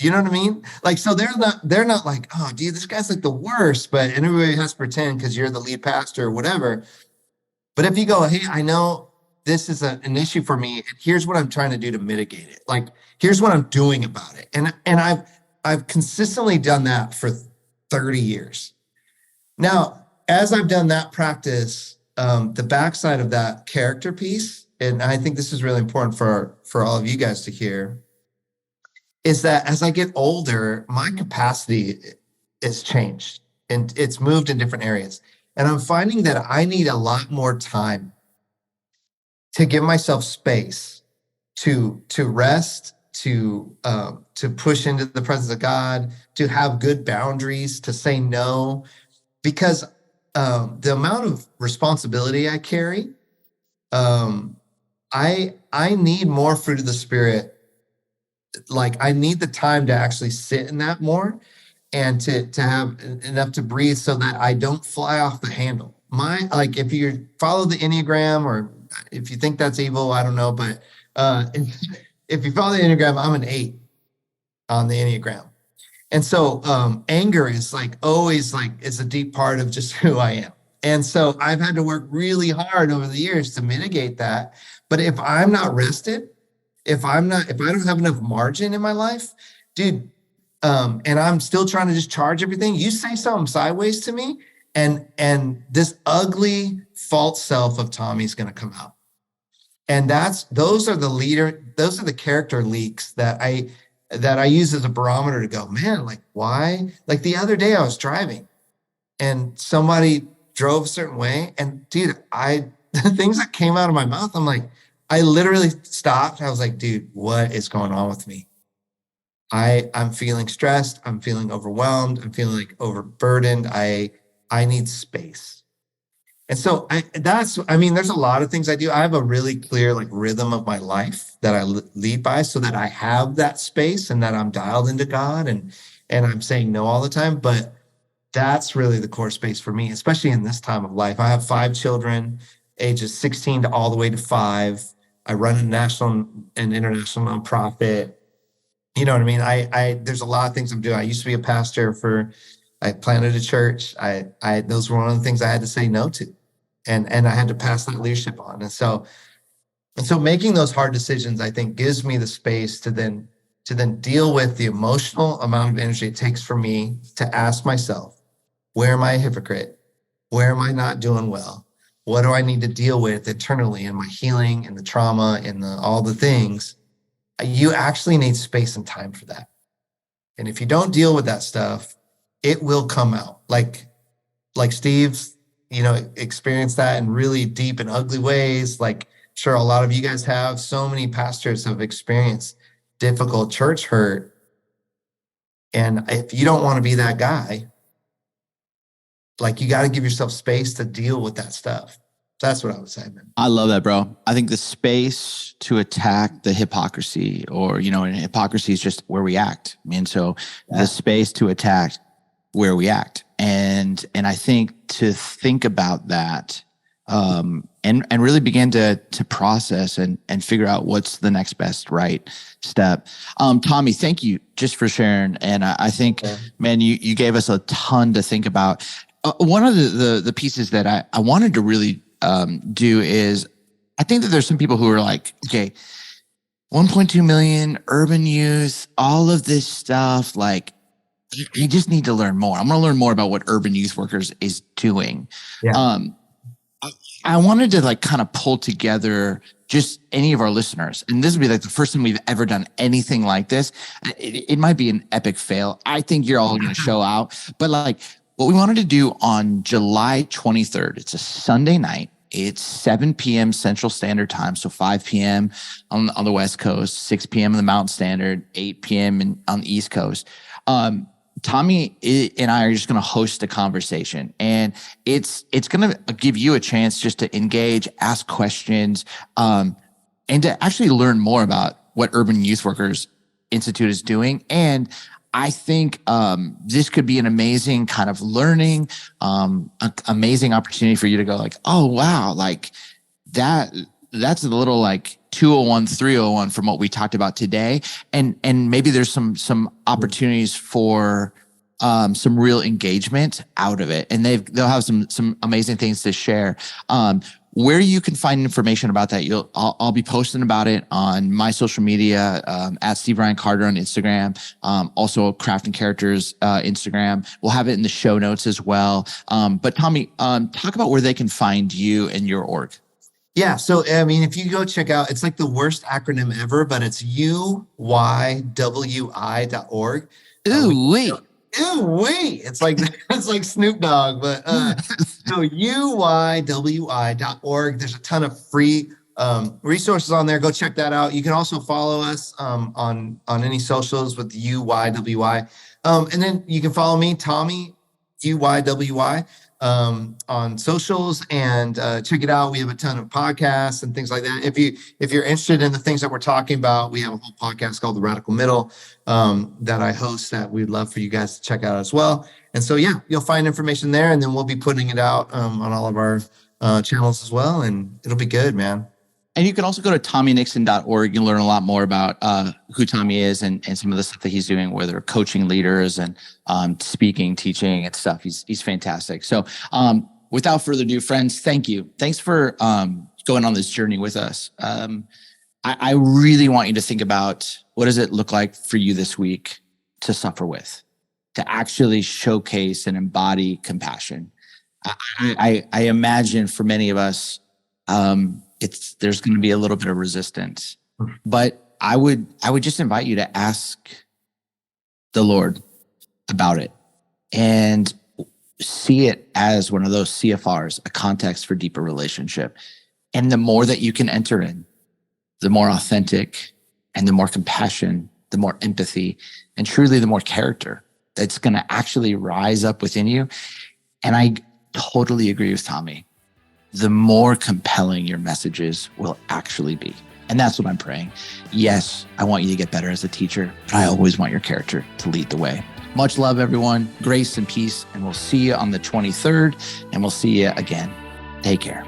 You know what I mean? Like, so they're not like, oh, dude, this guy's like the worst, but everybody has to pretend because you're the lead pastor or whatever. But if you go, hey, I know this is an issue for me, and here's what I'm trying to do to mitigate it. Like, here's what I'm doing about it. And I've consistently done that for 30 years. Now, as I've done that practice, the backside of that character piece, and I think this is really important for all of you guys to hear, is that as I get older, my capacity has changed and it's moved in different areas. And I'm finding that I need a lot more time to give myself space to rest, to push into the presence of God, to have good boundaries, to say no, because the amount of responsibility I carry, I need more fruit of the Spirit. Like, I need the time to actually sit in that more, and to have enough to breathe so that I don't fly off the handle. Like, if you follow the Enneagram, or if you think that's evil, I don't know, but if you follow the Enneagram, I'm an 8 on the Enneagram. And so anger is like always like, it's a deep part of just who I am. And so I've had to work really hard over the years to mitigate that. But if I'm not rested, if I don't have enough margin in my life, dude, and I'm still trying to just charge everything, you say something sideways to me, and this ugly false self of Tommy's going to come out. And those are the character leaks that I use as a barometer to go, man, like, why? Like, the other day I was driving and somebody drove a certain way, and dude, the things that came out of my mouth, I'm like, I literally stopped. I was like, dude, what is going on with me? I'm feeling stressed. I'm feeling overwhelmed. I'm feeling like overburdened. I need space. And so there's a lot of things I do. I have a really clear like rhythm of my life that I lead by, so that I have that space and that I'm dialed into God, and I'm saying no all the time. But that's really the core space for me, especially in this time of life. I have 5 children, ages 16 to all the way to 5. I run a national and international nonprofit. You know what I mean? There's a lot of things I'm doing. I used to be a pastor I planted a church. Those were one of the things I had to say no to. And I had to pass that leadership on. And so making those hard decisions, I think, gives me the space to then deal with the emotional amount of energy it takes for me to ask myself, where am I a hypocrite? Where am I not doing well? What do I need to deal with internally in my healing and the trauma and all the things? You actually need space and time for that. And if you don't deal with that stuff, it will come out. Like Steve's, experienced that in really deep and ugly ways. Like, sure, a lot of you guys have. So many pastors have experienced difficult church hurt And if you don't want to be that guy, like, you got to give yourself space to deal with that stuff. That's what I would say, man. I love that, bro. I think the space to attack the hypocrisy, or, and hypocrisy is just where we act. And so the space to attack where we act. And I think to think about that, and really begin to process and figure out what's the next best right step. Tommy, thank you just for sharing. And I think, man, you gave us a ton to think about. One of the pieces that I wanted to really do is, I think that there's some people who are like, okay, 1.2 million urban youth, all of this stuff, like, you just need to learn more. I'm going to learn more about what Urban Youth Workers is doing. Yeah. I wanted to like kind of pull together just any of our listeners. And this would be like the first time we've ever done anything like this. It might be an epic fail. I think you're all going to show out. But like, what we wanted to do on July 23rd, it's a Sunday night. It's 7 p.m. Central Standard Time. So 5 p.m. on the West Coast, 6 p.m. in the Mountain Standard, 8 p.m. on the East Coast. Tommy and I are just going to host a conversation, and it's going to give you a chance just to engage, ask questions, and to actually learn more about what Urban Youth Workers Institute is doing. And I think this could be an amazing kind of learning, amazing opportunity for you to go like, oh, wow, like that's a little like 201, 301 from what we talked about today. And maybe there's some opportunities for some real engagement out of it. And they'll have some amazing things to share. Where you can find information about that, I'll be posting about it on my social media, at Steve Ryan Carter on Instagram, also Crafting Characters Instagram. We'll have it in the show notes as well. But Tommy, talk about where they can find you and your org. Yeah. So, I mean, if you go check out, it's like the worst acronym ever, but it's uywi.org. It's like Snoop Dogg, but so uywi.org. There's a ton of free resources on there. Go check that out. You can also follow us on any socials with UYWI. And then you can follow me, Tommy UYWI. On socials, and check it out. We have a ton of podcasts and things like that. If you're interested in the things that we're talking about, we have a whole podcast called The Radical Middle that I host that we'd love for you guys to check out as well. And so, yeah, you'll find information there, and then we'll be putting it out on all of our channels as well, and it'll be good, man. And you can also go to tommynixon.org. You can learn a lot more about who Tommy is and some of the stuff that he's doing, whether coaching leaders and speaking, teaching and stuff. He's fantastic. So without further ado, friends, thank you. Thanks for going on this journey with us. I really want you to think about, what does it look like for you this week to suffer with, to actually showcase and embody compassion. I imagine for many of us, there's going to be a little bit of resistance, but I would just invite you to ask the Lord about it and see it as one of those CFRs, a context for deeper relationship. And the more that you can enter in, the more authentic and the more compassion, the more empathy, and truly the more character that's going to actually rise up within you. And I totally agree with Tommy. The more compelling your messages will actually be. And that's what I'm praying. Yes, I want you to get better as a teacher, but I always want your character to lead the way. Much love, everyone. Grace and peace. And we'll see you on the 23rd, and we'll see you again. Take care.